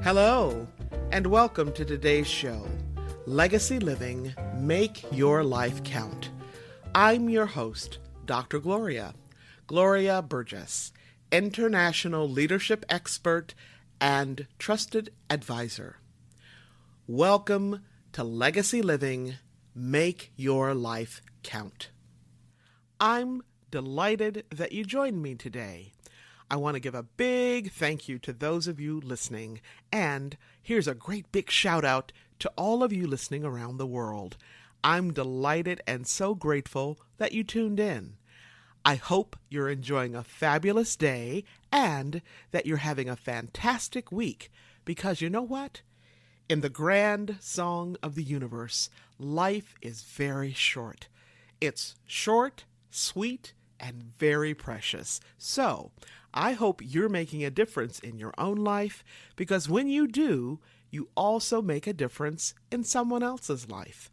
Hello, and welcome to today's show, Legacy Living, Make Your Life Count. I'm your host, Dr. Gloria Burgess, international leadership expert and trusted advisor. Welcome to Legacy Living, Make Your Life Count. I'm delighted that you joined me today. I want to give a big thank you to those of you listening, and here's a great big shout out to all of you listening around the world. I'm delighted and so grateful that you tuned in. I hope you're enjoying a fabulous day and that you're having a fantastic week, because you know what? In the grand song of the universe, life is very short. It's short, sweet, and very precious. So, I hope you're making a difference in your own life, because when you do, you also make a difference in someone else's life.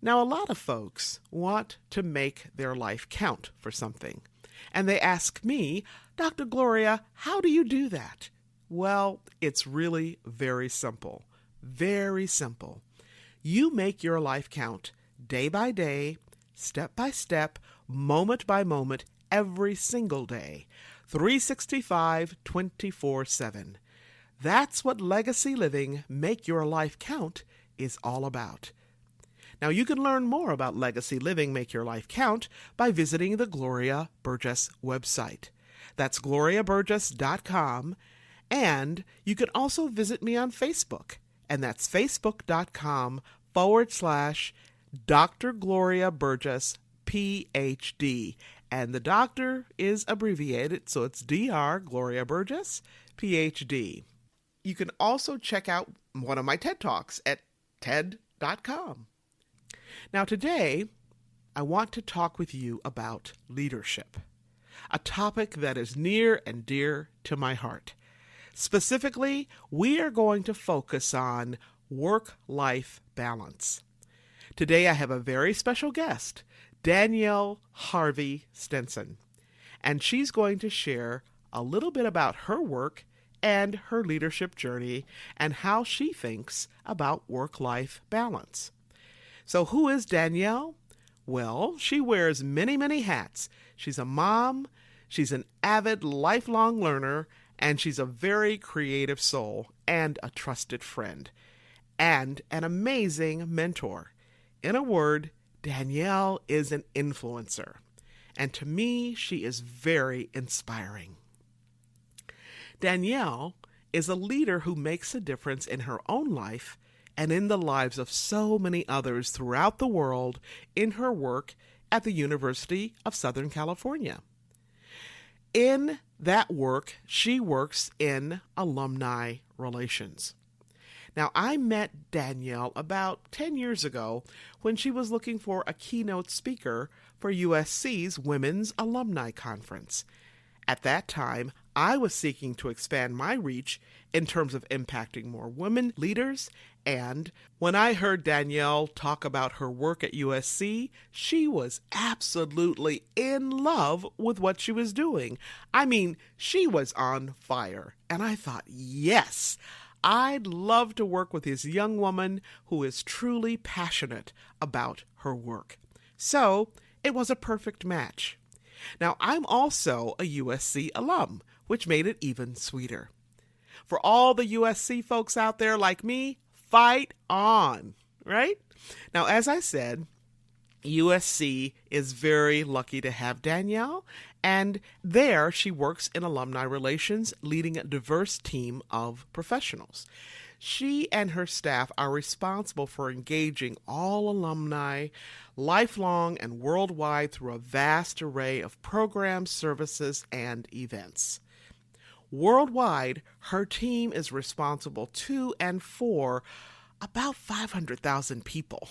Now, a lot of folks want to make their life count for something, and they ask me, Dr. Gloria, how do you do that? Well, it's really very simple. Very simple. You make your life count day by day, step by step, moment by moment, every single day, 365, 24/7. That's what Legacy Living, Make Your Life Count is all about. Now, you can learn more about Legacy Living, Make Your Life Count by visiting the Gloria Burgess website. That's gloriaburgess.com, and you can also visit me on Facebook, and that's facebook.com/Dr. Gloria Burgess, PhD. And the doctor is abbreviated, so it's Dr. Gloria Burgess, PhD. You can also check out one of my TED Talks at TED.com. Now today, I want to talk with you about leadership, a topic that is near and dear to my heart. Specifically, we are going to focus on work-life balance. Today, I have a very special guest, Danielle Harvey Stinson, and she's going to share a little bit about her work and her leadership journey and how she thinks about work-life balance. So who is Danielle? Well, she wears many, many hats. She's a mom, she's an avid lifelong learner, and she's a very creative soul and a trusted friend, and an amazing mentor. In a word, Danielle is an influencer, and to me, she is very inspiring. Danielle is a leader who makes a difference in her own life and in the lives of so many others throughout the world in her work at the University of Southern California. In that work, she works in alumni relations. Now, I met Danielle about 10 years ago when she was looking for a keynote speaker for USC's Women's Alumni Conference. At that time, I was seeking to expand my reach in terms of impacting more women leaders, and when I heard Danielle talk about her work at USC, she was absolutely in love with what she was doing. I mean, she was on fire, and I thought, yes, I'd love to work with this young woman who is truly passionate about her work. So it was a perfect match. Now, I'm also a USC alum, which made it even sweeter. For all the USC folks out there like me, fight on, right? Now, as I said, USC is very lucky to have Danielle, and there she works in alumni relations, leading a diverse team of professionals. She and her staff are responsible for engaging all alumni, lifelong and worldwide, through a vast array of programs, services, and events. Worldwide, her team is responsible to and for about 500,000 people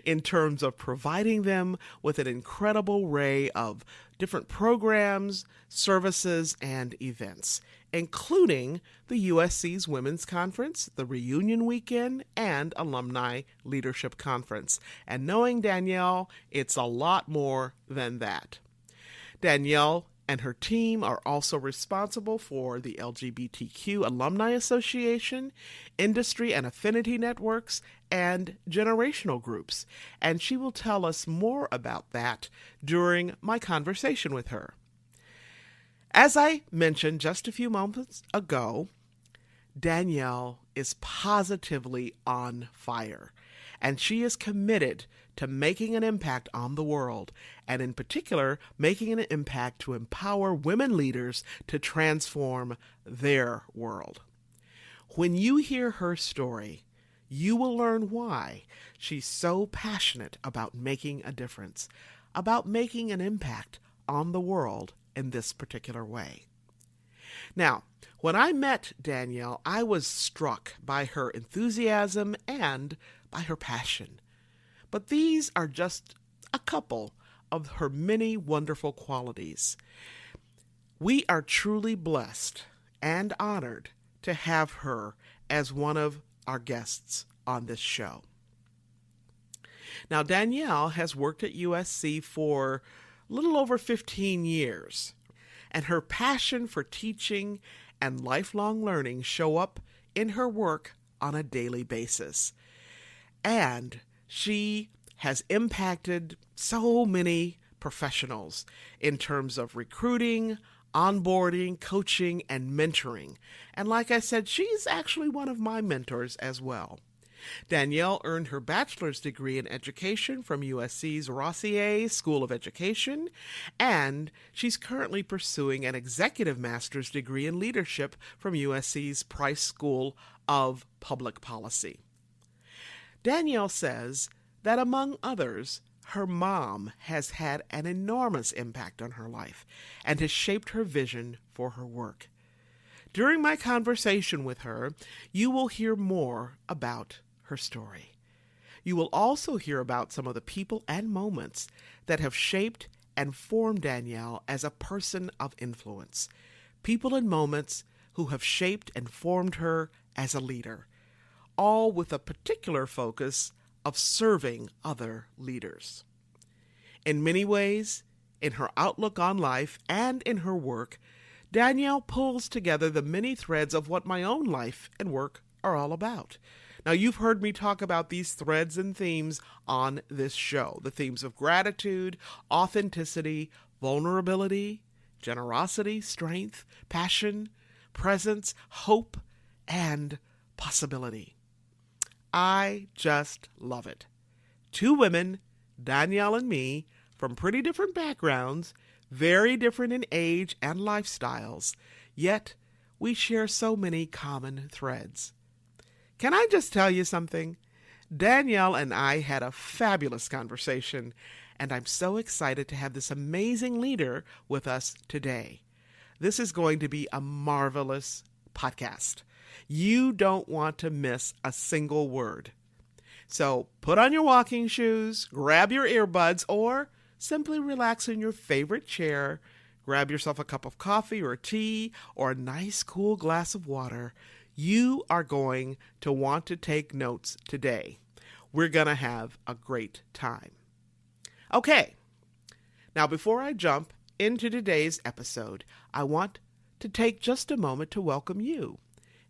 in terms of providing them with an incredible array of different programs, services, and events, including the USC's Women's Conference, the Reunion Weekend, and Alumni Leadership Conference. And knowing Danielle, it's a lot more than that. Danielle and her team are also responsible for the LGBTQ Alumni Association, industry and affinity networks, and generational groups. And she will tell us more about that during my conversation with her. As I mentioned just a few moments ago, Danielle is positively on fire, and she is committed to making an impact on the world, and in particular, making an impact to empower women leaders to transform their world. When you hear her story, you will learn why she's so passionate about making a difference, about making an impact on the world in this particular way. Now, when I met Danielle, I was struck by her enthusiasm and by her passion. But these are just a couple of her many wonderful qualities. We are truly blessed and honored to have her as one of our guests on this show. Now, Danielle has worked at USC for a little over 15 years, and her passion for teaching and lifelong learning show up in her work on a daily basis. And she has impacted so many professionals in terms of recruiting, onboarding, coaching, and mentoring. And like I said, she's actually one of my mentors as well. Danielle earned her bachelor's degree in education from USC's Rossier School of Education, and she's currently pursuing an executive master's degree in leadership from USC's Price School of Public Policy. Danielle says that, among others, her mom has had an enormous impact on her life and has shaped her vision for her work. During my conversation with her, you will hear more about her story. You will also hear about some of the people and moments that have shaped and formed Danielle as a person of influence. People and moments who have shaped and formed her as a leader, all with a particular focus of serving other leaders. In many ways, in her outlook on life and in her work, Danielle pulls together the many threads of what my own life and work are all about. Now, you've heard me talk about these threads and themes on this show, the themes of gratitude, authenticity, vulnerability, generosity, strength, passion, presence, hope, and possibility. I just love it. Two women, Danielle and me, from pretty different backgrounds, very different in age and lifestyles, yet we share so many common threads. Can I just tell you something? Danielle and I had a fabulous conversation, and I'm so excited to have this amazing leader with us today. This is going to be a marvelous podcast. You don't want to miss a single word. So put on your walking shoes, grab your earbuds, or simply relax in your favorite chair. Grab yourself a cup of coffee or tea or a nice cool glass of water. You are going to want to take notes today. We're going to have a great time. Okay, now before I jump into today's episode, I want to take just a moment to welcome you.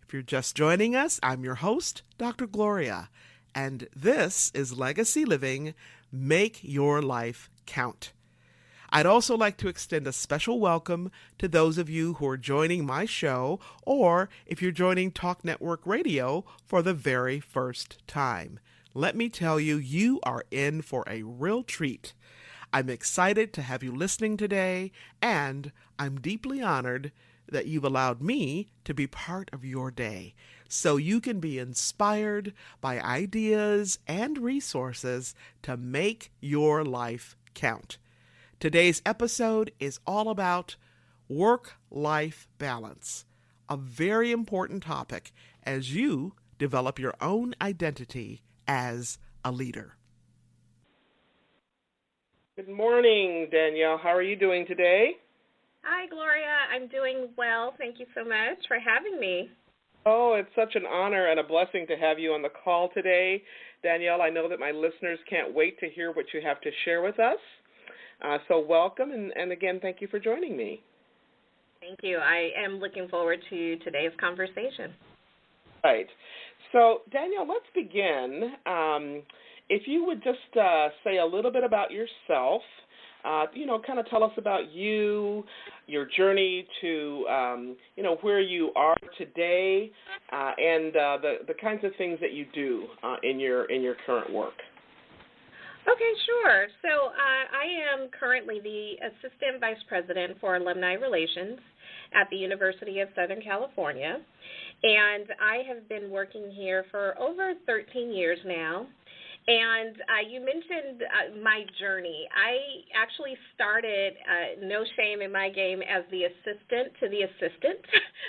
If you're just joining us, I'm your host, Dr. Gloria, and this is Legacy Living, Make Your Life Count. I'd also like to extend a special welcome to those of you who are joining my show, or if you're joining Talk Network Radio for the very first time. Let me tell you, you are in for a real treat. I'm excited to have you listening today, and I'm deeply honored that you've allowed me to be part of your day, so you can be inspired by ideas and resources to make your life count. Today's episode is all about work-life balance, a very important topic as you develop your own identity as a leader. Good morning, Danielle. How are you doing today? Hi, Gloria. I'm doing well. Thank you so much for having me. Oh, it's such an honor and a blessing to have you on the call today. Danielle, I know that my listeners can't wait to hear what you have to share with us. So welcome, and again, thank you for joining me. Thank you. I am looking forward to today's conversation. Right. So, Danielle, let's begin. If you would just say a little bit about yourself, kind of tell us about you, your journey to, where you are today, and the kinds of things that you do in your current work. Okay, sure. So I am currently the Assistant Vice President for Alumni Relations at the University of Southern California, and I have been working here for over 13 years now. And you mentioned my journey. I actually started, no shame in my game, as the assistant to the assistant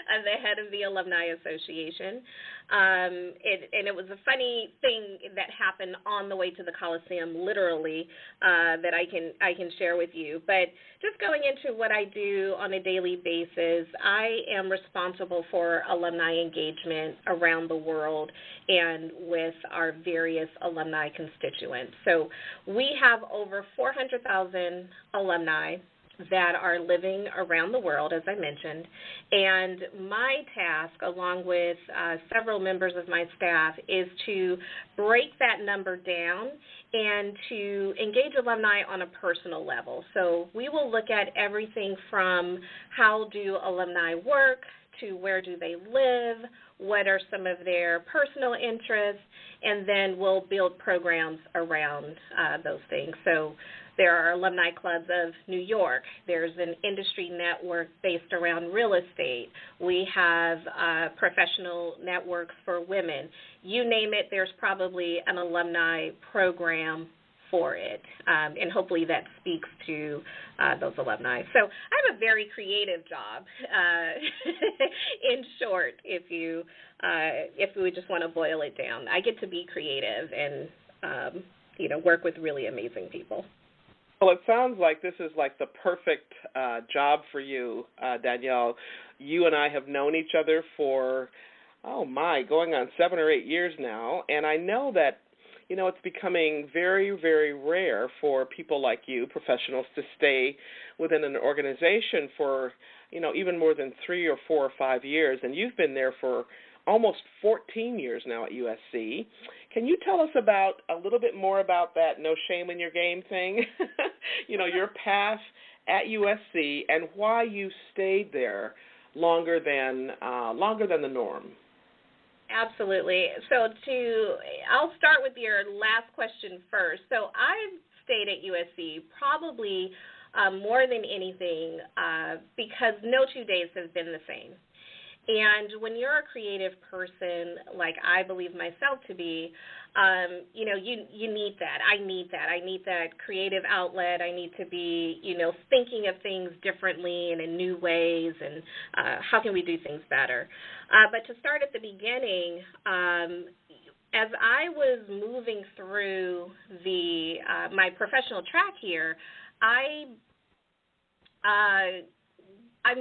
of the head of the Alumni Association. And it was a funny thing that happened on the way to the Coliseum, literally, that I can share with you. But just going into what I do on a daily basis, I am responsible for alumni engagement around the world and with our various alumni constituents. So we have over 400,000 alumni that are living around the world, as I mentioned, and my task, along with several members of my staff, is to break that number down and to engage alumni on a personal level. So we will look at everything from how do alumni work to where do they live, what are some of their personal interests, and then we'll build programs around those things. So there are alumni clubs of New York. There's an industry network based around real estate. We have professional networks for women. You name it, there's probably an alumni program for it, and hopefully that speaks to those alumni. So I have a very creative job, in short, if we just want to boil it down. I get to be creative and, work with really amazing people. Well, it sounds like this is like the perfect job for you, Danielle. You and I have known each other for, going on 7 or 8 years now, and I know that it's becoming very, very rare for people like you, professionals, to stay within an organization for, even more than 3 or 4 or 5 years. And you've been there for almost 14 years now at USC. Can you tell us a little bit more about that no shame in your game thing? Your path at USC and why you stayed there longer than the norm. Absolutely. So I'll start with your last question first. So I've stayed at USC probably more than anything because no 2 days have been the same. And when you're a creative person, like I believe myself to be, you need that. I need that. I need that creative outlet. I need to be, thinking of things differently and in new ways, and how can we do things better. But to start at the beginning, as I was moving through my professional track here, I'm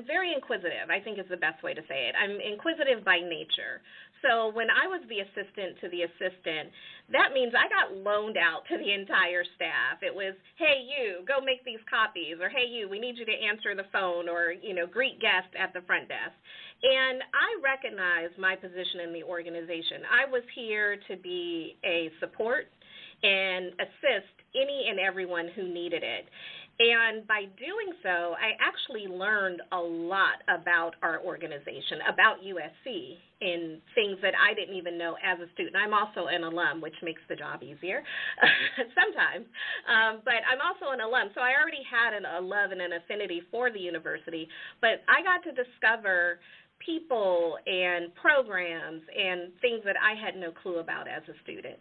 very inquisitive, I think is the best way to say it. I'm inquisitive by nature. So when I was the assistant to the assistant, that means I got loaned out to the entire staff. It was, hey, you, go make these copies, or hey, you, we need you to answer the phone, or, greet guests at the front desk. And I recognized my position in the organization. I was here to be a support and assist any and everyone who needed it. And by doing so, I actually learned a lot about our organization, about USC, in things that I didn't even know as a student. I'm also an alum, which makes the job easier sometimes. But I'm also an alum, so I already had a love and an affinity for the university. But I got to discover people and programs and things that I had no clue about as a student.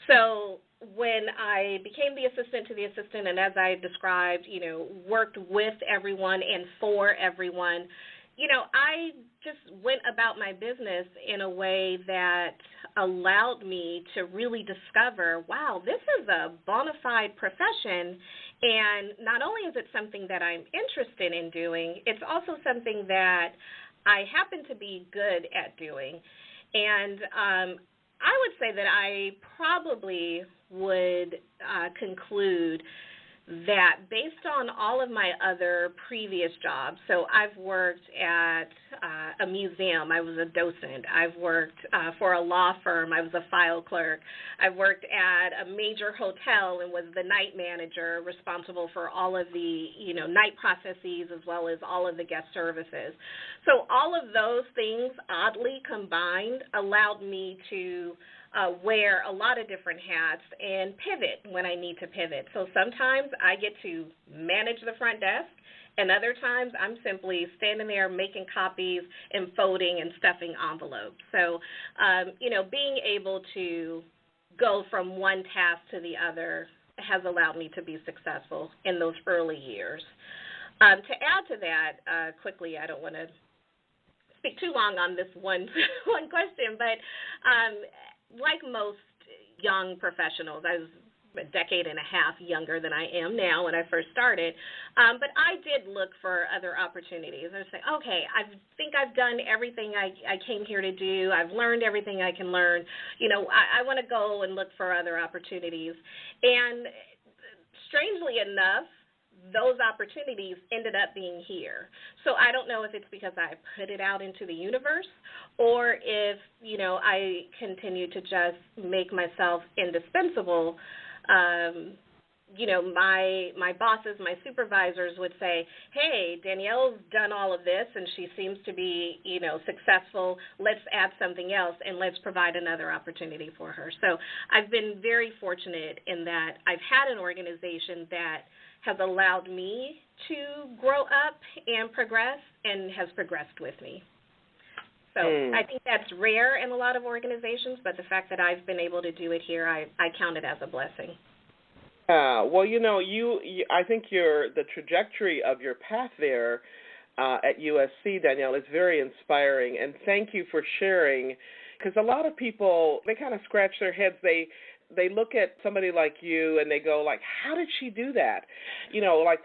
So when I became the assistant to the assistant, and as I described, worked with everyone and for everyone, I just went about my business in a way that allowed me to really discover, wow, this is a bona fide profession, and not only is it something that I'm interested in doing, it's also something that I happen to be good at doing. And I would say that I probably would conclude that based on all of my other previous jobs, so I've worked at a museum, I was a docent. I've worked for a law firm, I was a file clerk. I've worked at a major hotel and was the night manager responsible for all of the, night processes as well as all of the guest services. So all of those things, oddly combined, allowed me to wear a lot of different hats and pivot when I need to pivot. So sometimes I get to manage the front desk, and other times I'm simply standing there making copies and folding and stuffing envelopes. So, being able to go from one task to the other has allowed me to be successful in those early years. To add to that, quickly, I don't want to speak too long on this one question, but like most young professionals, I was a decade and a half younger than I am now when I first started, but I did look for other opportunities. I was like, okay, I think I've done everything I came here to do. I've learned everything I can learn. I want to go and look for other opportunities. And strangely enough, those opportunities ended up being here. So I don't know if it's because I put it out into the universe or if, I continue to just make myself indispensable. My bosses, my supervisors would say, hey, Danielle's done all of this and she seems to be, successful. Let's add something else and let's provide another opportunity for her. So I've been very fortunate in that I've had an organization that has allowed me to grow up and progress and has progressed with me. So I think that's rare in a lot of organizations, but the fact that I've been able to do it here, I count it as a blessing. Well, I think the trajectory of your path there at USC, Danielle, is very inspiring, and thank you for sharing, because a lot of people, they kind of scratch their heads. They look at somebody like you and they go like, how did she do that?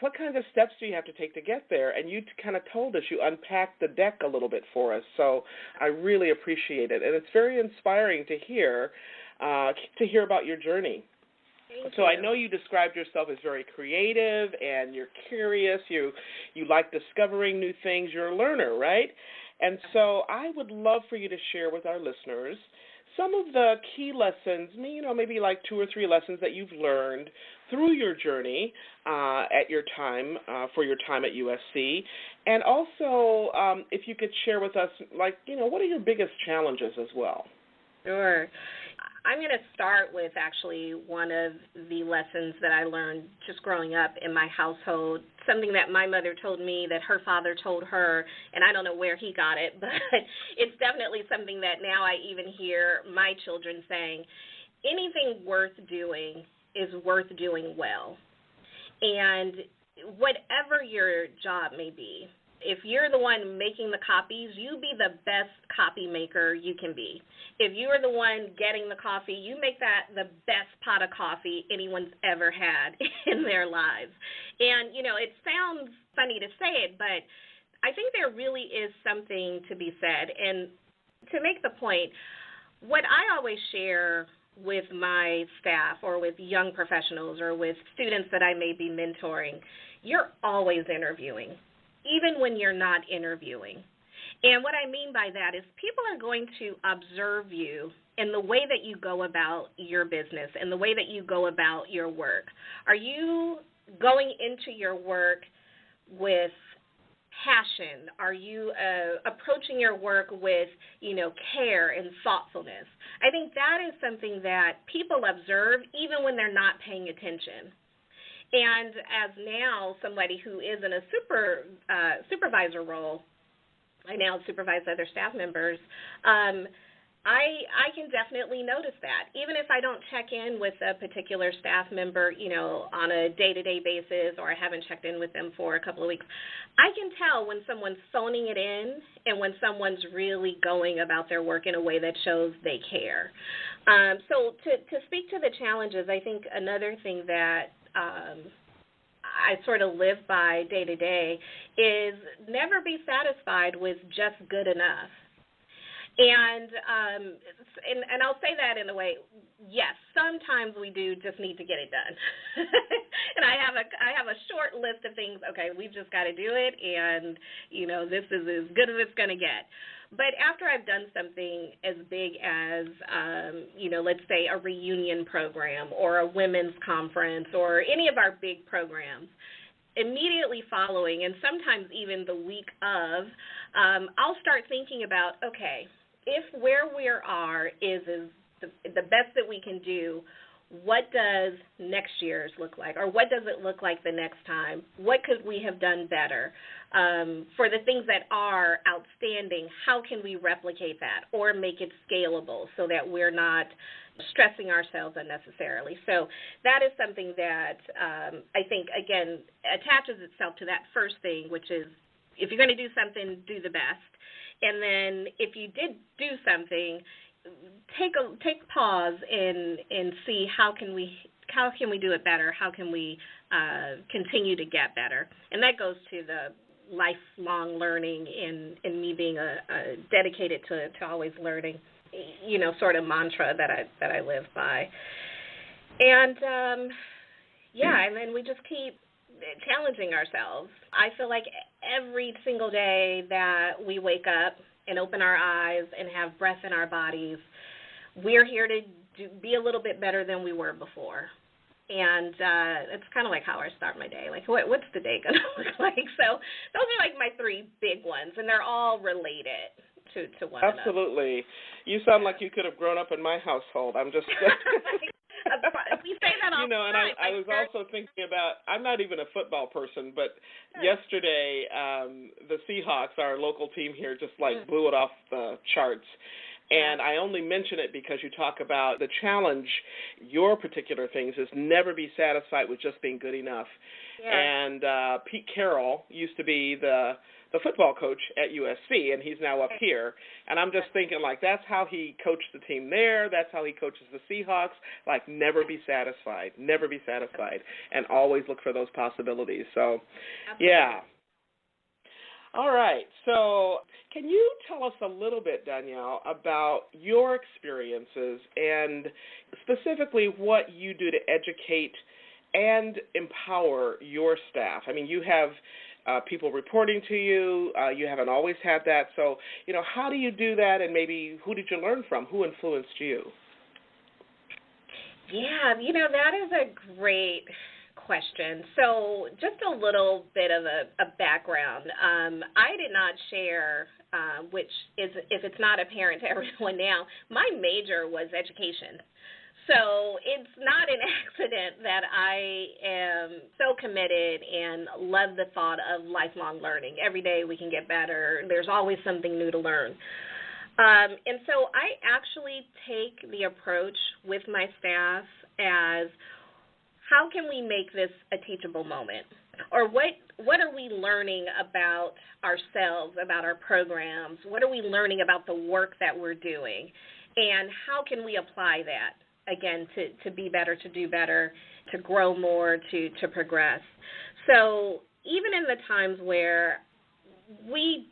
What kinds of steps do you have to take to get there? And you kind of told us, you unpacked the deck a little bit for us. So I really appreciate it. And it's very inspiring to hear about your journey. Thank so you. I know you described yourself as very creative and you're curious. You like discovering new things. You're a learner, right? And so I would love for you to share with our listeners some of the key lessons, maybe like 2 or 3 lessons that you've learned through your journey at your time, for your time at USC. And also, if you could share with us, what are your biggest challenges as well? Sure. I'm going to start with actually one of the lessons that I learned just growing up in my household, something that my mother told me that her father told her, and I don't know where he got it, but it's definitely something that now I even hear my children saying, anything worth doing is worth doing well. And whatever your job may be, if you're the one making the copies, you be the best copy maker you can be. If you are the one getting the coffee, you make that the best pot of coffee anyone's ever had in their lives. And, it sounds funny to say it, but I think there really is something to be said. And to make the point, what I always share with my staff or with young professionals or with students that I may be mentoring, you're always interviewing, even when you're not interviewing. And what I mean by that is people are going to observe you in the way that you go about your business and the way that you go about your work. Are you going into your work with passion? Are you approaching your work with, care and thoughtfulness? I think that is something that people observe even when they're not paying attention. And as now somebody who is in a supervisor role, I now supervise other staff members, I can definitely notice that. Even if I don't check in with a particular staff member, on a day-to-day basis, or I haven't checked in with them for a couple of weeks, I can tell when someone's phoning it in and when someone's really going about their work in a way that shows they care. So to speak to the challenges, I think another thing that I sort of live by day to day is never be satisfied with just good enough. And I'll say that in a way, yes, sometimes we do just need to get it done. And I have a short list of things, okay, we've just got to do it, and, this is as good as it's going to get. But after I've done something as big as, let's say a reunion program or a women's conference or any of our big programs, immediately following, and sometimes even the week of, I'll start thinking about, okay, if where we are is the best that we can do, what does next year's look like, or what does it look like the next time? What could we have done better? For the things that are outstanding, how can we replicate that or make it scalable so that we're not stressing ourselves unnecessarily? So that is something that I think, again, attaches itself to that first thing, which is if you're going to do something, do the best. And then if you did do something, take pause and see how can we do it better? How can we continue to get better? And that goes to the lifelong learning and me being a dedicated to always learning, sort of mantra that I live by. And and then we just keep challenging ourselves. I feel like every single day that we wake up and open our eyes and have breath in our bodies, we're here to be a little bit better than we were before. And it's kind of like how I start my day. Like, what's the day going to look like? So those are like my three big ones, and they're all related to one another. Absolutely. You sound like you could have grown up in my household. I'm just... We say that all the time. And I was also thinking about, I'm not even a football person, but yesterday the Seahawks, our local team here, just blew it off the charts. And I only mention it because you talk about the challenge, your particular things, is never be satisfied with just being good enough. Yeah. And Pete Carroll used to be the football coach at USC, and he's now up here. And I'm just thinking, that's how he coached the team there. That's how he coaches the Seahawks. Never be satisfied, and always look for those possibilities. So, yeah. All right. So can you tell us a little bit, Danielle, about your experiences and specifically what you do to educate and empower your staff? I mean, you have people reporting to you. You haven't always had that. So, how do you do that, and maybe who did you learn from? Who influenced you? Yeah, that is a great question. So just a little bit of a background. I did not share, which is, if it's not apparent to everyone now, my major was education. So it's not an accident that I am so committed and love the thought of lifelong learning. Every day we can get better. There's always something new to learn. And so I actually take the approach with my staff as, how can we make this a teachable moment? Or what are we learning about ourselves, about our programs? What are we learning about the work that we're doing? And how can we apply that, again, to be better, to do better, to grow more, to progress? So even in the times where we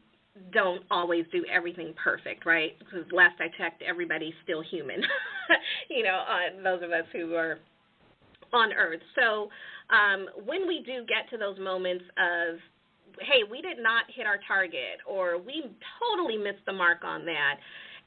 don't always do everything perfect, right? Because last I checked, everybody's still human, those of us who are on Earth. So when we do get to those moments of, hey, we did not hit our target, or we totally missed the mark on that,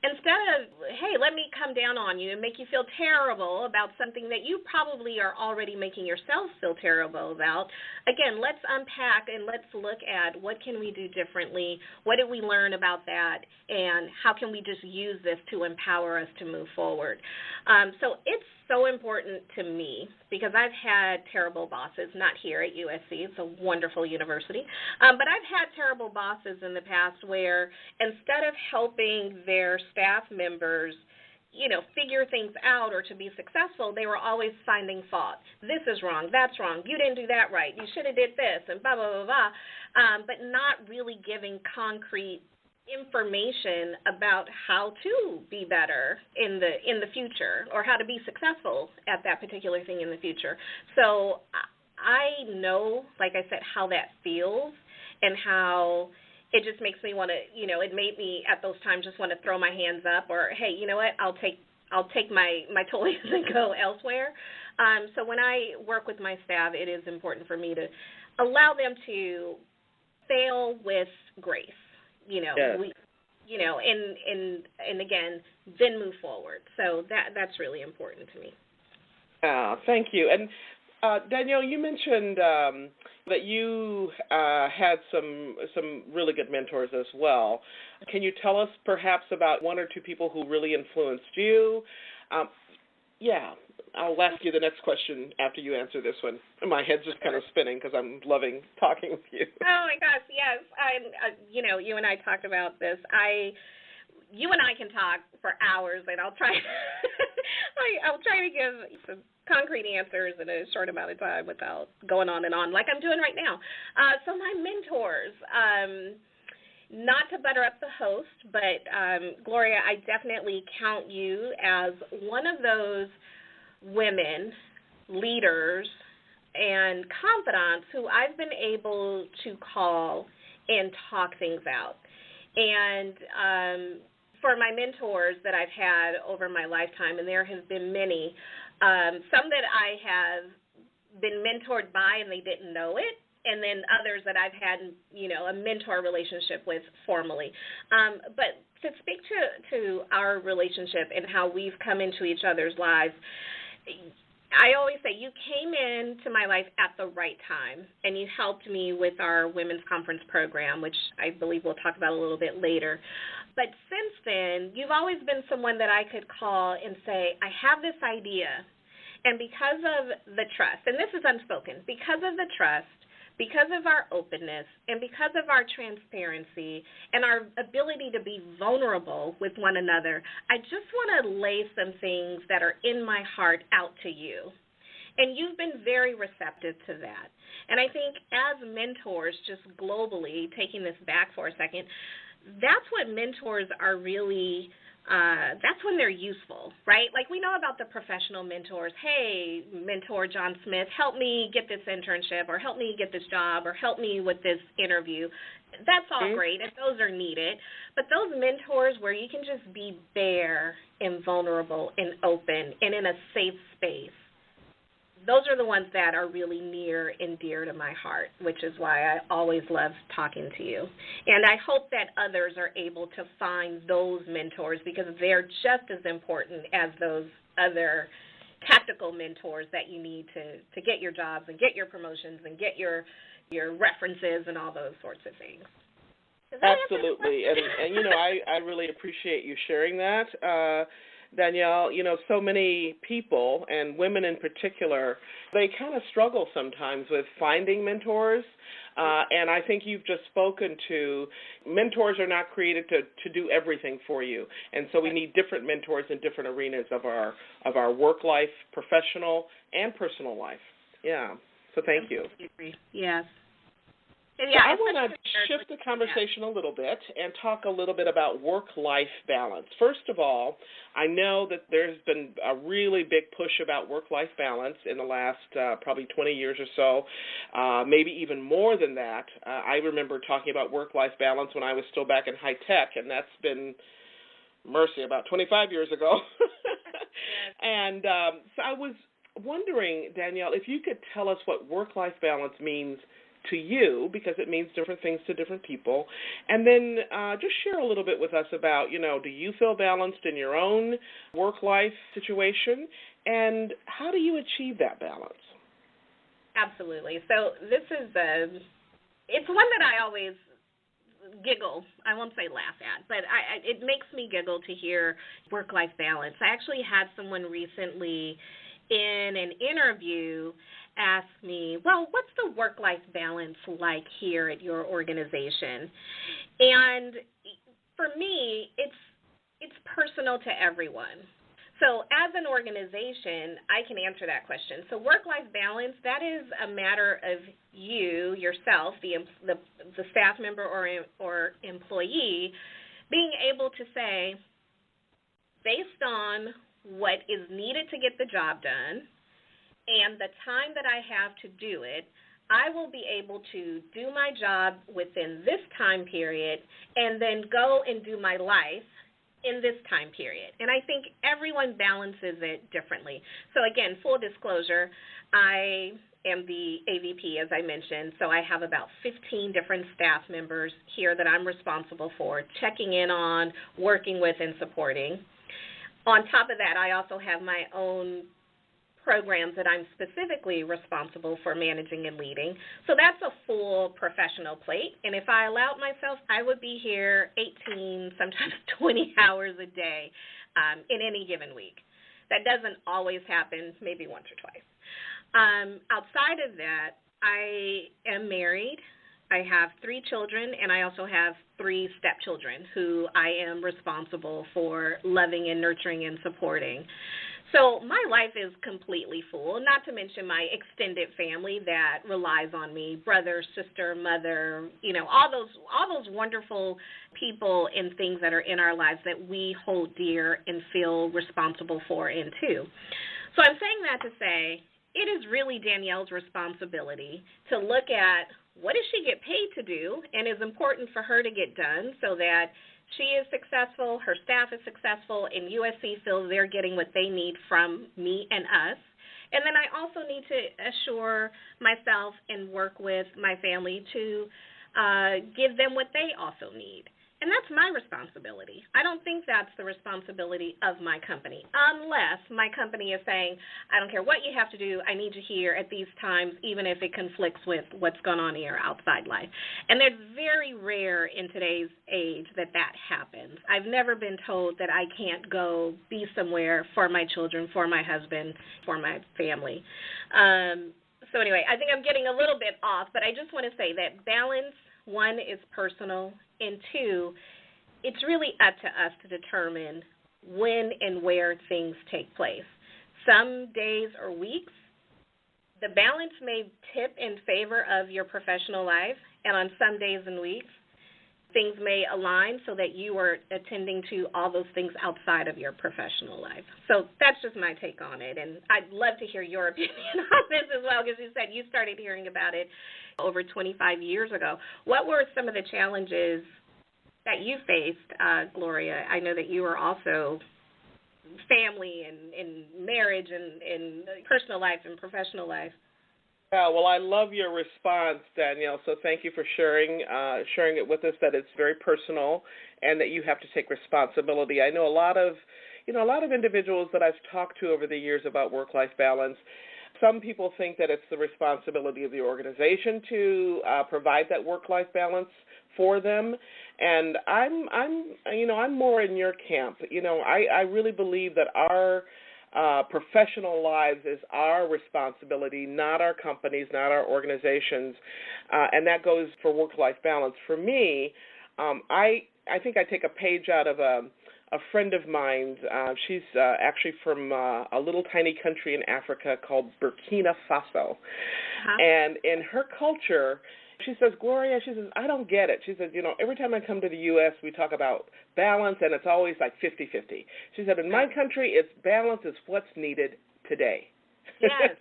instead of, hey, let me come down on you and make you feel terrible about something that you probably are already making yourself feel terrible about, again, let's unpack and let's look at what can we do differently, what did we learn about that, and how can we just use this to empower us to move forward. So it's so important to me because I've had terrible bosses, not here at USC, it's a wonderful university, but I've had terrible bosses in the past where instead of helping their staff members, figure things out or to be successful, they were always finding fault. This is wrong, that's wrong, you didn't do that right, you should have did this, and blah, blah, blah, blah, but not really giving concrete information about how to be better in the future, or how to be successful at that particular thing in the future. So I know, like I said, how that feels and how it just makes me want to, it made me at those times just want to throw my hands up, or, hey, you know what, I'll take my toys and go elsewhere. So when I work with my staff, it is important for me to allow them to fail with grace, Yes. and again, then move forward. So that's really important to me. Thank you. And Danielle, you mentioned that you had some really good mentors as well. Can you tell us perhaps about one or two people who really influenced you? I'll ask you the next question after you answer this one. My head's just kind of spinning because I'm loving talking with you. Oh, my gosh, yes. You and I talked about this. You and I can talk for hours, and I'll try I'll try to give some concrete answers in a short amount of time without going on and on like I'm doing right now. So my mentors, not to butter up the host, but Gloria, I definitely count you as one of those women, leaders, and confidants who I've been able to call and talk things out. And for my mentors that I've had over my lifetime, and there have been many, some that I have been mentored by and they didn't know it, and then others that I've had, a mentor relationship with formally. But to speak to our relationship and how we've come into each other's lives, I always say you came into my life at the right time, and you helped me with our women's conference program, which I believe we'll talk about a little bit later. But since then, you've always been someone that I could call and say, I have this idea, and because of the trust, and this is unspoken, because of the trust, because of our openness, and because of our transparency and our ability to be vulnerable with one another, I just want to lay some things that are in my heart out to you. And you've been very receptive to that. And I think as mentors, just globally, taking this back for a second, that's what mentors are really that's when they're useful, right? Like we know about the professional mentors. Hey, mentor John Smith, help me get this internship, or help me get this job, or help me with this interview. That's all great, and those are needed. But those mentors where you can just be bare and vulnerable and open and in a safe space, those are the ones that are really near and dear to my heart, which is why I always love talking to you. And I hope that others are able to find those mentors, because they're just as important as those other tactical mentors that you need to get your jobs and get your promotions and get your references and all those sorts of things. Absolutely. And I really appreciate you sharing that. Danielle, so many people, and women in particular, they kind of struggle sometimes with finding mentors, and I think you've just spoken to mentors are not created to do everything for you, and so we need different mentors in different arenas of our work life, professional and personal life. Yeah, so thank you. Yes. Yeah, I want to shift the conversation a little bit and talk a little bit about work-life balance. First of all, I know that there's been a really big push about work-life balance in the last probably 20 years or so, maybe even more than that. I remember talking about work-life balance when I was still back in high tech, and that's been, mercy, about 25 years ago. And so I was wondering, Danielle, if you could tell us what work-life balance means to you, because it means different things to different people, and then just share a little bit with us about, do you feel balanced in your own work-life situation, and how do you achieve that balance? Absolutely. So this is it's one that I always giggle. I won't say laugh at, but it makes me giggle to hear work-life balance. I actually had someone recently in an interview ask me, well, what's the work-life balance like here at your organization? And for me, it's personal to everyone. So as an organization, I can answer that question. So work-life balance, that is a matter of you, yourself, the staff member or employee, being able to say, based on what is needed to get the job done, and the time that I have to do it, I will be able to do my job within this time period and then go and do my life in this time period. And I think everyone balances it differently. So again, full disclosure, I am the AVP, as I mentioned, so I have about 15 different staff members here that I'm responsible for checking in on, working with, and supporting. On top of that, I also have my own programs that I'm specifically responsible for managing and leading. So that's a full professional plate. And if I allowed myself, I would be here 18, sometimes 20 hours a day in any given week. That doesn't always happen, maybe once or twice. Outside of that, I am married. I have 3 children, and I also have 3 stepchildren who I am responsible for loving and nurturing and supporting. So my life is completely full, not to mention my extended family that relies on me, brother, sister, mother, all those wonderful people and things that are in our lives that we hold dear and feel responsible for and to. So I'm saying that to say it is really Danielle's responsibility to look at what does she get paid to do and is important for her to get done so that she is successful, her staff is successful, and USC feels they're getting what they need from me and us. And then I also need to assure myself and work with my family to give them what they also need. And that's my responsibility. I don't think that's the responsibility of my company, unless my company is saying, I don't care what you have to do, I need you here at these times, even if it conflicts with what's going on in your outside life. And it's very rare in today's age that happens. I've never been told that I can't go be somewhere for my children, for my husband, for my family. So anyway, I think I'm getting a little bit off, but I just want to say that balance, 1, is personal, and 2, it's really up to us to determine when and where things take place. Some days or weeks, the balance may tip in favor of your professional life, and on some days and weeks, things may align so that you are attending to all those things outside of your professional life. So that's just my take on it, and I'd love to hear your opinion on this as well, because you said you started hearing about it over 25 years ago. What were some of the challenges that you faced, Gloria? I know that you were also family and marriage and personal life and professional life. Yeah, well, I love your response, Danielle. So thank you for sharing it with us. That it's very personal, and that you have to take responsibility. I know a lot of individuals that I've talked to over the years about work-life balance. Some people think that it's the responsibility of the organization to provide that work-life balance for them, and I'm more in your camp. I really believe that our professional lives is our responsibility, not our companies, not our organizations, and that goes for work-life balance. For me, I think I take a page out of a friend of mine. She's actually from a little tiny country in Africa called Burkina Faso. Uh-huh. And in her culture, she says, Gloria, I don't get it. She says, every time I come to the U.S., we talk about balance, and it's always like 50-50. She said, in my country, it's balance is what's needed today. Yes.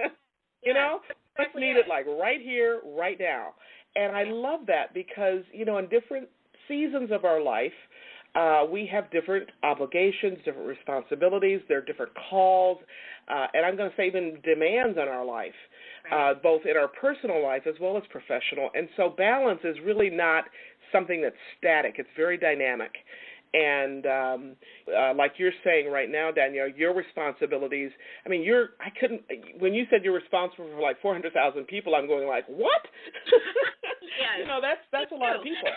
What's needed like right here, right now. And I love that because, in different seasons of our life, we have different obligations, different responsibilities. There are different calls, and I'm going to say even demands on our life, both in our personal life as well as professional. And so balance is really not something that's static. It's very dynamic. And like you're saying right now, Danielle, your responsibilities, when you said you're responsible for like 400,000 people, I'm going like, what? Yes. That's a lot of people.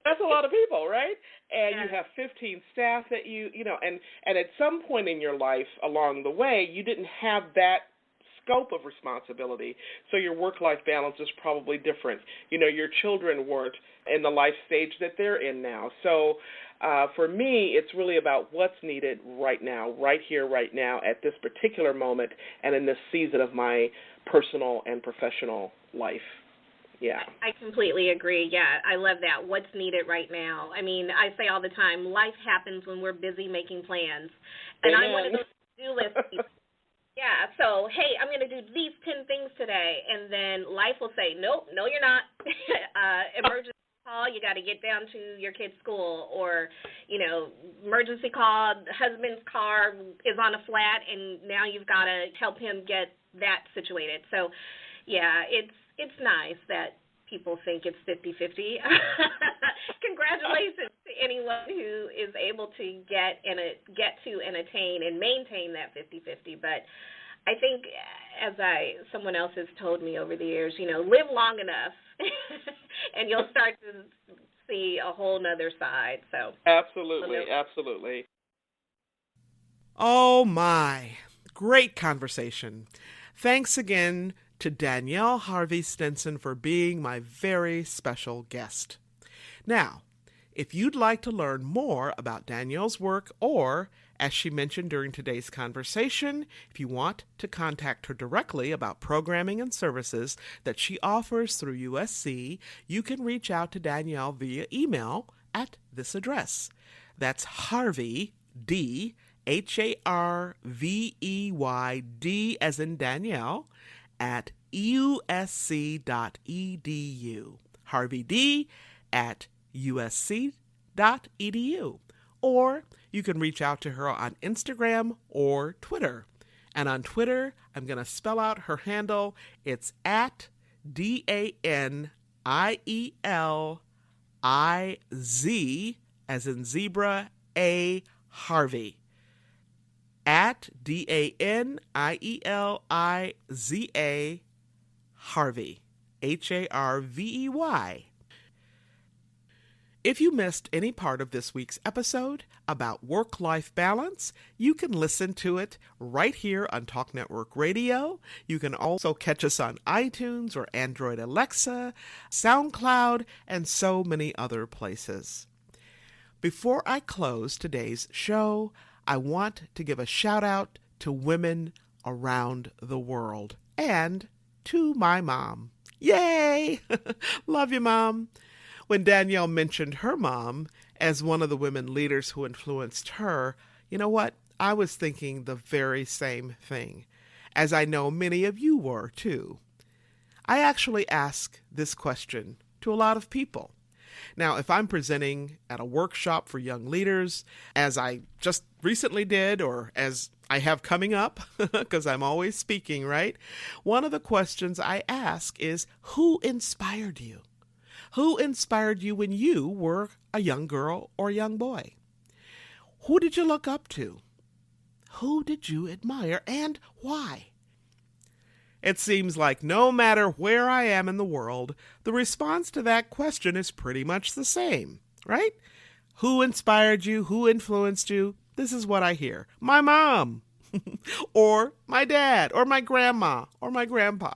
That's a lot of people, right? And you have 15 staff that and at some point in your life along the way, you didn't have that scope of responsibility, so your work-life balance is probably different. Your children weren't in the life stage that they're in now. So for me, it's really about what's needed right now, right here, right now, at this particular moment, and in this season of my personal and professional life. Yeah. I completely agree. Yeah, I love that. What's needed right now. I say all the time, life happens when we're busy making plans. And Amen. I'm one of those to-do list people. Yeah, so, hey, I'm going to do these 10 things today, and then life will say, nope, no, you're not. Emergency call, you got to get down to your kid's school, or, emergency call, husband's car is on a flat, and now you've got to help him get that situated. So, yeah, it's nice that people think it's 50-50. Congratulations to anyone who is able to get to and attain and maintain that 50-50. But I think, as someone else has told me over the years, live long enough, and you'll start to see a whole nother side. So absolutely. Oh my, great conversation. Thanks again to Danielle Harvey Stinson for being my very special guest. Now, if you'd like to learn more about Danielle's work, or, as she mentioned during today's conversation, if you want to contact her directly about programming and services that she offers through USC, you can reach out to Danielle via email at this address. That's Harvey, D, HARVEY, D as in Danielle, at usc.edu. Harvey D at usc.edu. Or you can reach out to her on Instagram or Twitter. And on Twitter, I'm going to spell out her handle. It's at DANIELIZ, as in zebra, A Harvey. At DANIELIZA Harvey, HARVEY. If you missed any part of this week's episode about work-life balance, you can listen to it right here on Talk Network Radio. You can also catch us on iTunes or Android Alexa, SoundCloud, and so many other places. Before I close today's show, I want to give a shout out to women around the world and to my mom. Yay! Love you, Mom. When Danielle mentioned her mom as one of the women leaders who influenced her, you know what? I was thinking the very same thing, as I know many of you were too. I actually ask this question to a lot of people. Now, if I'm presenting at a workshop for young leaders, as I just recently did, or as I have coming up, because I'm always speaking, right? One of the questions I ask is, who inspired you? Who inspired you when you were a young girl or young boy? Who did you look up to? Who did you admire, and why? It seems like no matter where I am in the world, the response to that question is pretty much the same, right? Who inspired you? Who influenced you? This is what I hear. My mom, or my dad, or my grandma, or my grandpa.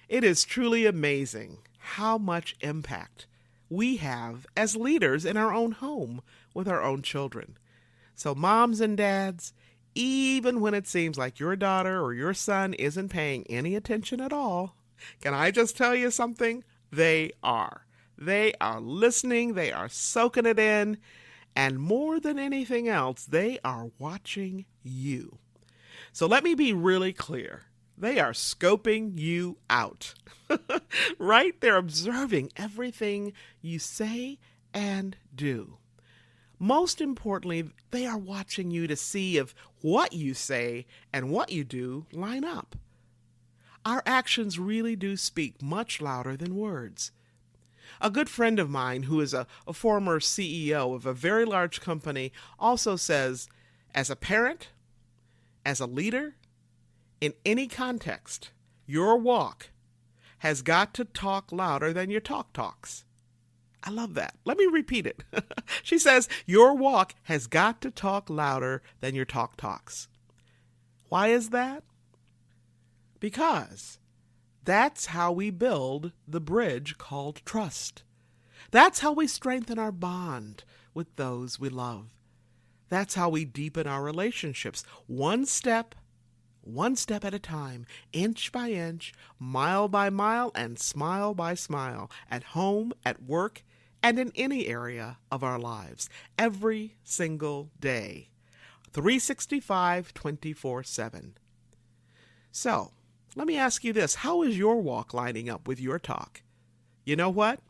It is truly amazing how much impact we have as leaders in our own home with our own children. So moms and dads, even when it seems like your daughter or your son isn't paying any attention at all, can I just tell you something? They are. They are listening, they are soaking it in, and more than anything else, they are watching you. So let me be really clear. They are scoping you out, right? They're observing everything you say and do. Most importantly, they are watching you to see if what you say and what you do line up. Our actions really do speak much louder than words. A good friend of mine who is a former CEO of a very large company also says, as a parent, as a leader, in any context, your walk has got to talk louder than your talk talks. I love that. Let me repeat it. She says, your walk has got to talk louder than your talk talks. Why is that? Because that's how we build the bridge called trust. That's how we strengthen our bond with those we love. That's how we deepen our relationships, one step at a time, inch by inch, mile by mile, and smile by smile, at home, at work, and in any area of our lives, every single day, 365, 24/7. So, let me ask you this. How is your walk lining up with your talk? You know what?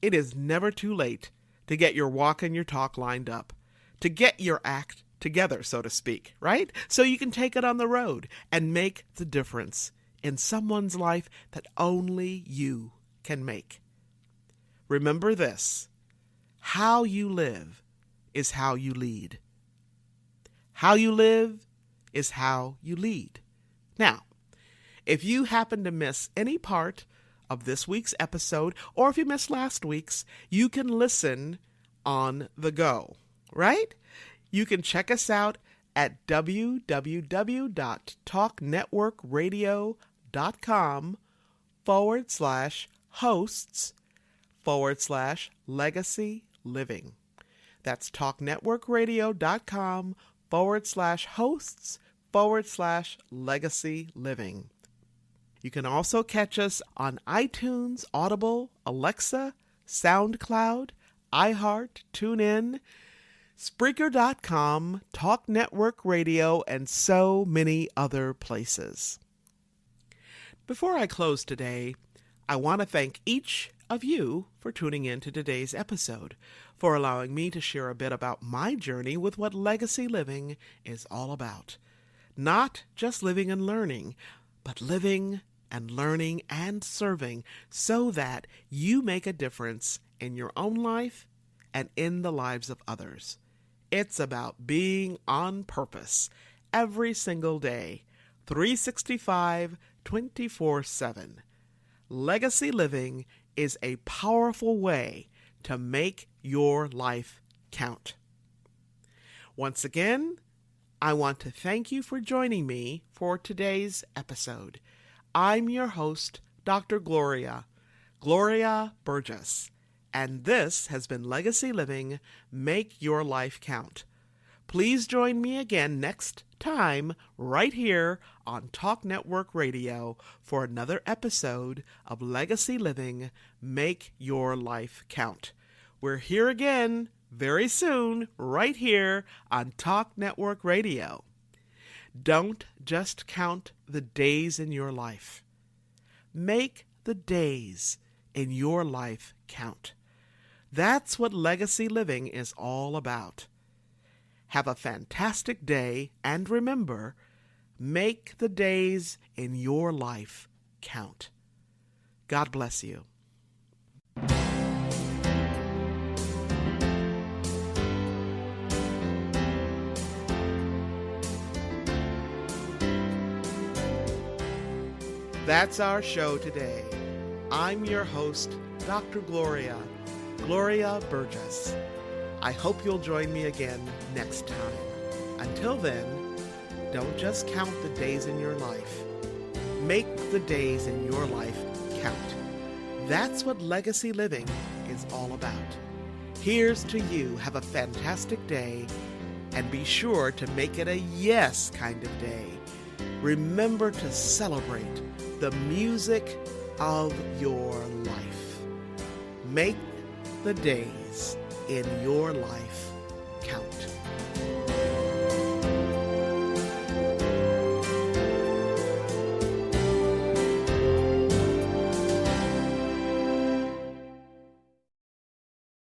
It is never too late to get your walk and your talk lined up, to get your act together, so to speak, right? So you can take it on the road and make the difference in someone's life that only you can make. Remember this: how you live is how you lead. How you live is how you lead. Now, if you happen to miss any part of this week's episode, or if you missed last week's, you can listen on the go, right? You can check us out at www.talknetworkradio.com/hosts/legacy living. That's talknetworkradio.com/hosts/legacy living. You can also catch us on iTunes, Audible, Alexa, SoundCloud, iHeart, TuneIn, Spreaker.com, Talk Network Radio, and so many other places. Before I close today, I want to thank each of you for tuning in to today's episode, for allowing me to share a bit about my journey with what legacy living is all about. Not just living and learning, but living and learning and serving so that you make a difference in your own life and in the lives of others. It's about being on purpose every single day, 365, 24/7. Legacy living is a powerful way to make your life count. Once again, I want to thank you for joining me for today's episode. I'm your host, Dr. Gloria Burgess, and this has been Legacy Living, Make Your Life Count. Please join me again next time right here on Talk Network Radio for another episode of Legacy Living, Make Your Life Count. We're here again very soon right here on Talk Network Radio. Don't just count the days in your life. Make the days in your life count. That's what legacy living is all about. Have a fantastic day, and remember, make the days in your life count. God bless you. That's our show today. I'm your host, Dr. Gloria Burgess. I hope you'll join me again next time. Until then, don't just count the days in your life. Make the days in your life count. That's what legacy living is all about. Here's to you. Have a fantastic day, and be sure to make it a yes kind of day. Remember to celebrate the music of your life. Make the days in your life